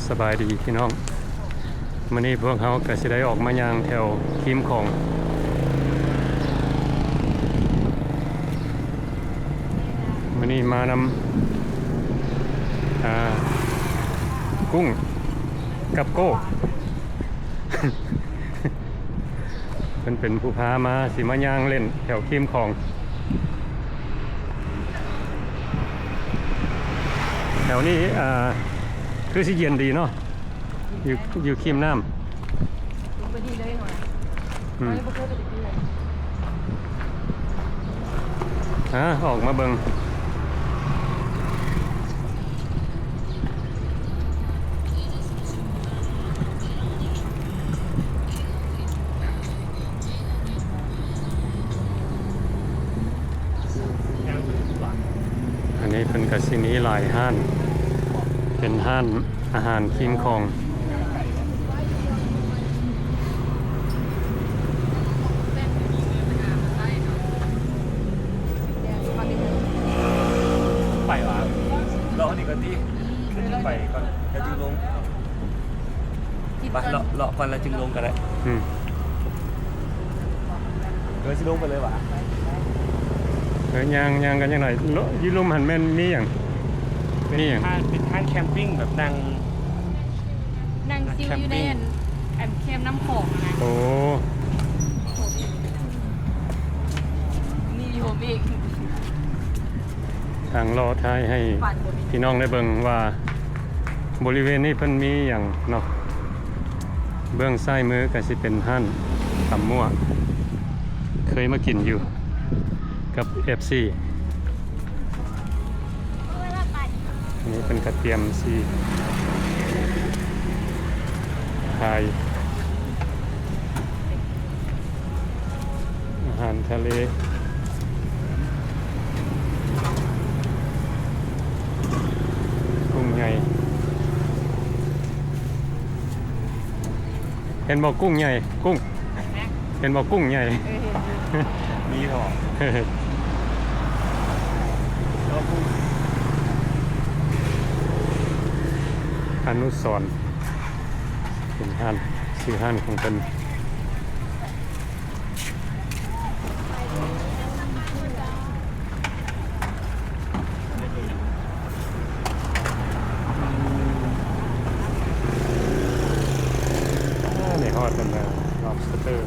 สบายดีพี่น้องมื้อนี้พวกเขาก็สิได้ออกมาย่างแถวคิมของมื้อนี้มานำกุ้งกับโก้ เป็นผู้พามาสิมาย่างเล่นแถวคิมของแถวนี้คือสิเย็นดีเนาะอยู่คิมน้ำไปดีเลยหน่อยไม่เคยไปดีเลยออกมาเบิ่งอันนี้เป็นกสินีหลายห้านเป็นห้านอาหารคิมของไปวะรอนี่ก่อนดิขึ้นไปก่อนแล้วจึงลงไปเลาะก่อนแล้วจึงลงกันเลยเดี๋ยวจะลงไปเลยวะยังกันยังหน่อยยืลุมหันแม่นมีอย่างเป็นท่านแคมปิ้งแบบนั่งซิวอยู่ในแอมเข้มน้ำของนะโอ้นี่โฮมอีกทางรอท้ายให้พี่น้องได้เบิ่งว่าบริเวณนี้เพิ่นมีอย่างเนาะเบื้องซ้ายมือก็สิเป็นห้านตำมั่วเคยมากินอยู่กับ FC อันนี้เป็นกระเทียมซีไทยอาหารทะเลกุ้งใหญ่เห็นบอกกุ้งใหญ่กุ้งเห็นบอกกุ้งใหญ่มีหรอแล้วกุ้งอนุสรณ์เป็นห้านชื่อห้านของเป็นในฮอดเป็นlobster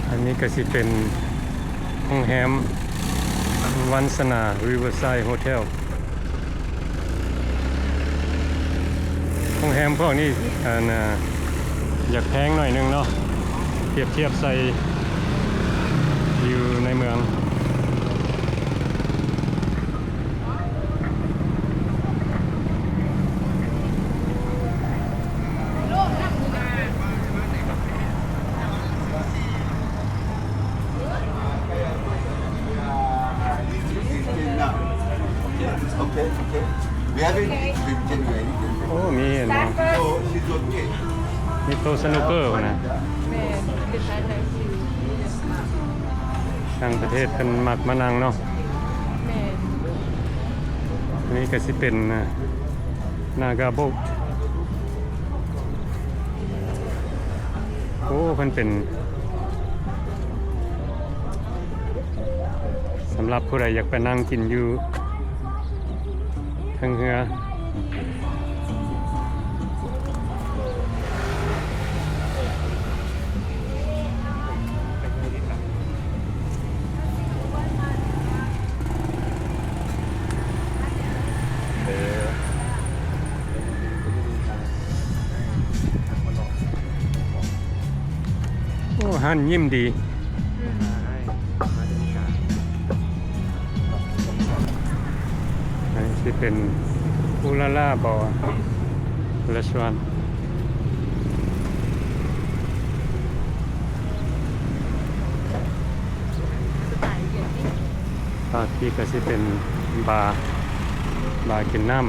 อันนี้ก็สิเป็นโรงแรมวันสนา Riverside Hotel โรงแรมพวกนี้อยากแพงหน่อยนึงเนาะเทียบใส่อยู่ในเมืองโอ้มีเห็นไหมมีโต๊ะสนุกเกอร์นะทางประเทศเป็นมักมานังเนาะอันนี้ก็สิเป็นนากาโบกโอ้มันเป็นสำหรับผู้ใดอยากไปนั่งกินอยู่ทางเรือโอ้หันยิ้มดีอันนี้ที่เป็นอูลาล่าบอร์สวรรค์ที่ก็สิเป็นบาร์กินน้ำ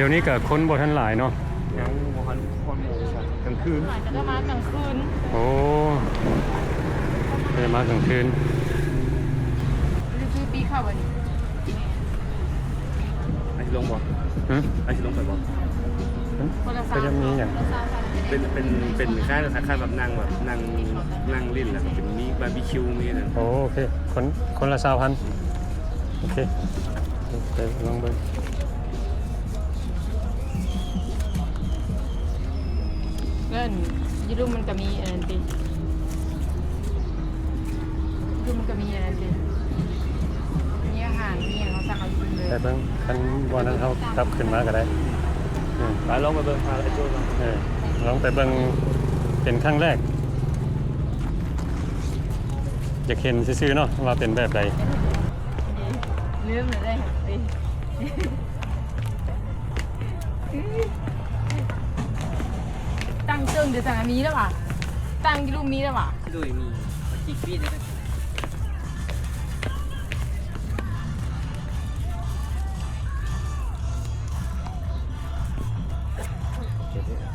ดี๋ยวนี้ก็คนบ่ทันหลายเนาะ ยังบ่ทันคนหมู่กลางคืน หลายจะได้มากลางคืน โอ้ได้มากลางคืน คือปีเข้าวันนี้ ไอ้สิลงบ่ หึ ไอ้สิลงไปบ่ คนละ ก็จะมีอย่าง เป็นค่ายแบบนั่งลิ้นแล้วก็เป็นมีบาร์บีคิวมีนั่น โอเคคนละ20,000โอเคไปลองเบิ่ง เงินยูรูมันก็มีอันนั้นดิยูรูมันก็มีอันนั้นดิมีอาหารมีอย่างเราสั่งเอาอยู่เลย แต่เบิ่งคันบ่นั้นเฮากลับขึ้นมาก็ได้อืม ไปลองไปเบิ่งพาไอ้โจ้ลอง ลองไปเบิ่งเป็นครั้งแรกอยากเห็นซื่อๆเนาะว่าเป็นแบบใด ลืมเลยได้ค่ะดิตั้งเจิงเดี๋ยวสั่งมีแล้วป่ะตั้งยูรูมีแล้วป่ะ ด้วยมีจิกปีดนะครับ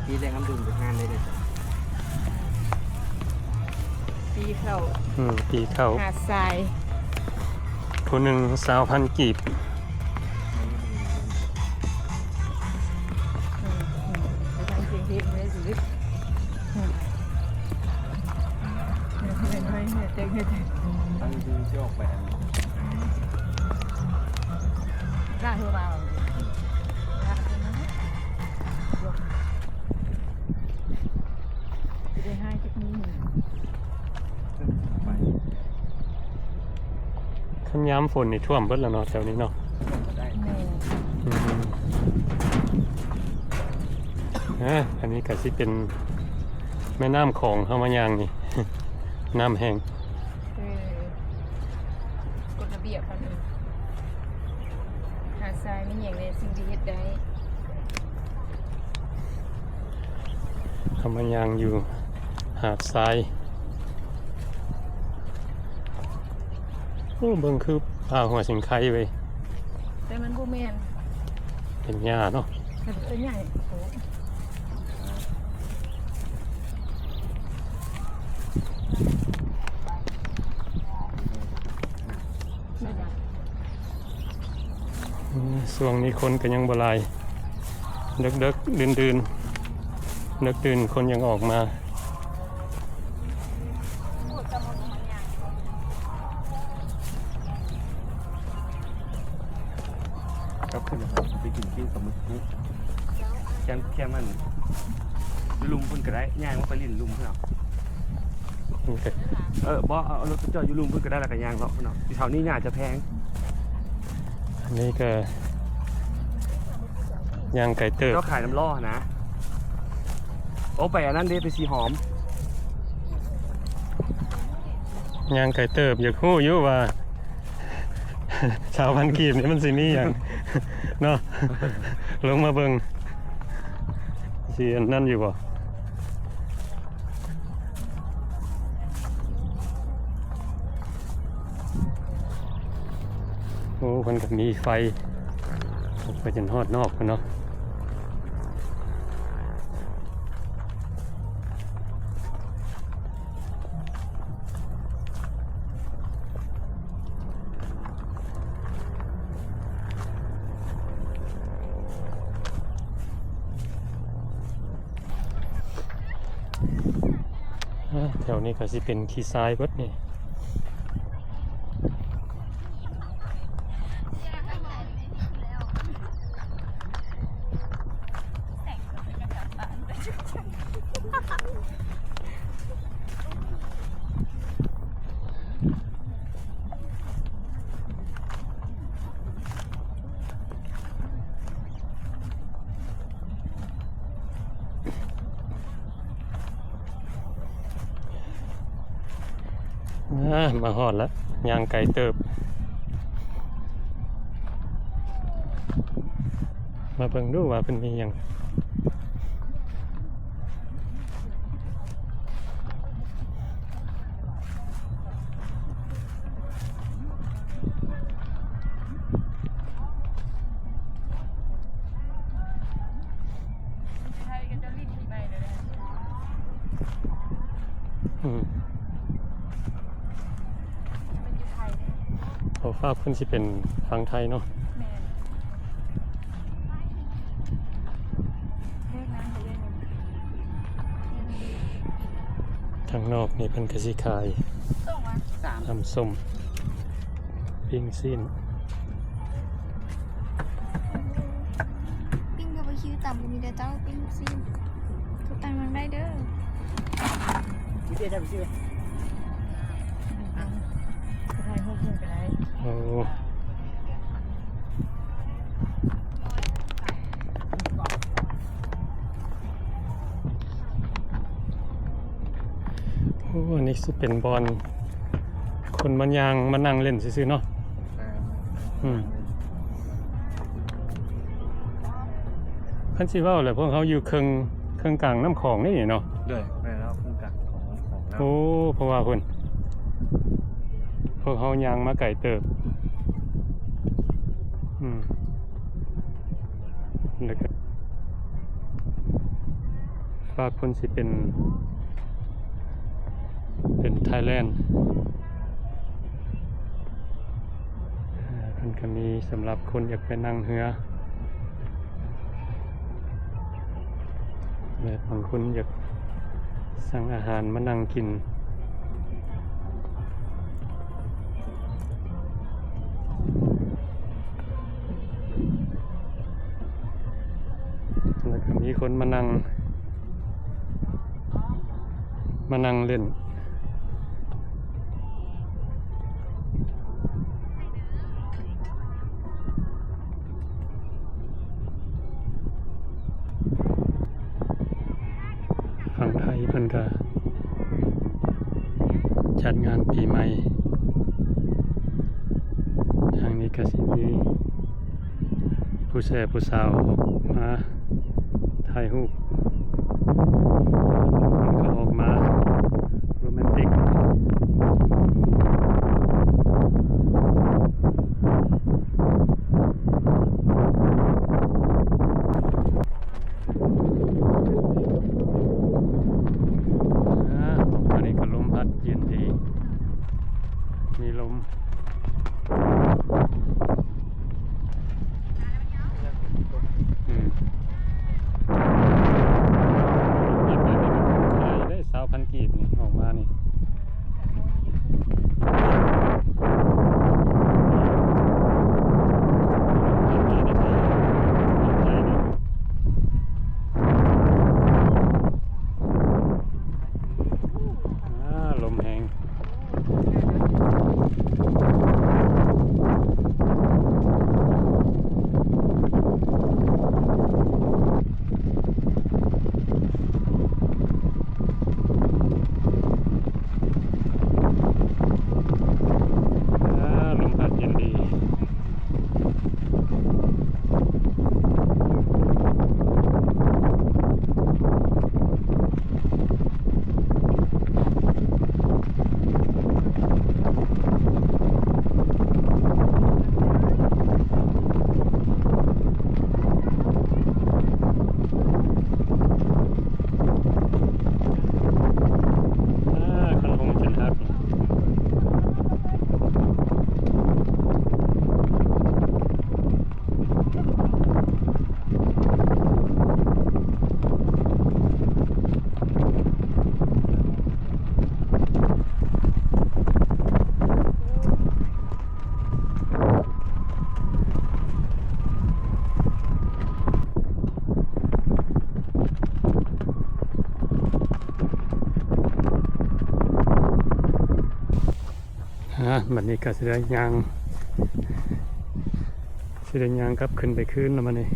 ปีแรกน้ำดื่มจากงานเลยเนี่ย ปีเข้า ปีเข้า หาดทราย ผู้หนึ่ง20,000กีบ ไปทำเสียงเพลงเลยสิลูกเจ๊ง ตั้งชื่อที่ออกไปอัน หน้าเธอมาจะได้ให้สักนิดหนึ่ง ไป คันยามฝนนี่ท่วมเบิดแล้วเนาะแถวนี้เนาะ ก็ได้ อันนี้ก็สิเป็นแม่น้ำของเฮามายางนี่ น้ำแห้ง กฎระเบียบมันหาดทรายไม่อย่างเลยสิ่งที่เฮ็ดได้ เฮามายางอยู่หาดทรายโอ้เบิ่งคือผ้าหัวสิงไข่เว้ย แต่มันบูแมน เป็นหญ้าเนาะ แต่ใหญ่โอ้ไม่ได้ ช่วงนี้คนก็ยังบ่หลายเด็กๆดื่นๆนึกดื่นคนยังออกมา ก็ขึ้นนะครับไปกินปิ้งกับมึกปุ๊บแค่มันลุมเพิ่นก็ได้ย่างว่าไปลิ้นลุมเพิ่นเอาบ่เอารถไปจอดอยู่ลุมเพิ่นก็ได้แล้วก็ย่างเลาะเพิ่นเอาที่แถวนี้น่าจะแพง อันนี้ก็ย่างไก่เติบ เจ้าขายน้ำล่อนะโอ้ไปอันนั้นเด้ไปสีหอม ย่างไก่เติบอยากฮู้อยู่ว่า 20,000กีบนี่มันสิมีหยัง เนาะ ลงมาเบิ่งสิอันนั่นอยู่บ่โอ้มันก็มีไฟออกไปจนฮอดนอกพุ่นเนาะแถวนี้ก็สิเป็นขี้ทรายเบิดนี่มาฮอดแล้วย่างไก่เติบ มาเบิ่งดูว่าเพิ่นมีหยัง อืม เป็นอยู่ไทยเนี่ย โอ้ฟ้าเพิ่นสิเป็นฟังไทยเนาะ แม่นเลขนั้นเขาเรียกไง ทางนอกนี่เพิ่นก็สิขาย ส่งมา 3 น้ำส้มปิ้งซีน ปิ้งกับไปคิวต่ำก็มีแต่เจ้าปิ้งซิมทุกตังมันได้เด้อ พี่เตี้ยจะไปซื้อ ไทยหกหมื่นไปได้ โอ้โอ้อันนี้สิเป็นบอลคนมันยางมานั่งเล่นซื่อๆเนาะอืมคันสิเว้าแหละพวกเขาอยู่เครื่องกลางน้ำของนี่เนาะ ด้วยแม่แล้วคุ้มกันของแล้ว โอ้เพราะว่าเพิ่นพวกเขายางมาไก่เติบแล้วก็ฝากเพิ่นสิเป็นไทยแลนด์เพิ่นก็มีสำหรับคนอยากไปนั่งเรือและบางคนอยากสั่งอาหารมานั่งกินแล้วก็มีคนมานั่งเล่นฝั่งไทยเพิ่นก็จัดงานปีใหม่ทางนี้ก็สิมีผู้แซ่ผู้สาวออกมาถ่ายรูปมันก็ออกมาโรแมนติกออกมานี่ก็ลมพัดเย็นดี มีลมเย็นได้ขายได้20,000 กีบนี่ออกมานี่ลมแรงลมพัดเย็นดี คันหงจนฮักบัดนี้ก็สิได้ยางกลับขึ้นไปคืนแล้วมันนี่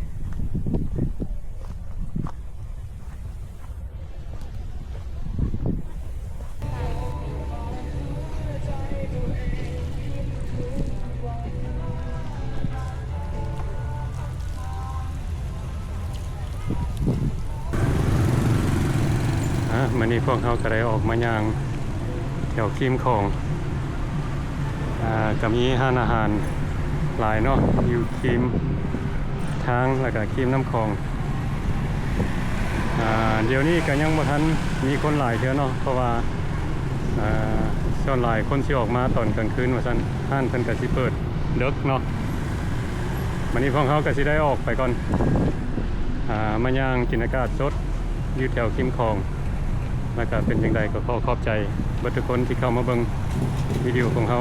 มันนี้พวกเขาก็ได้ออกมายางแถวคิมของก็มีห้านอาหารหลายเนาะอยู่คิมทางแล้วก็คิมน้ำคลองเดี๋ยวนี้ก็ยังบ่ทันมีคนหลายเท่าเนาะเพราะว่า อ่าส่วนหลายคนสิออกมาตอนกลางคืนว่าซั่นห้านเพิ่นก็สิเปิดดึกเนาะวันนี้พวกเขาก็สิได้ออกไปก่อนมาย่างกินอากาศสดอยู่แถวคิมคลองแล้วก็เป็นจังไดก็ขอบใจเบิดทุกคนที่เข้ามาเบิ่งวิดีโอของเขา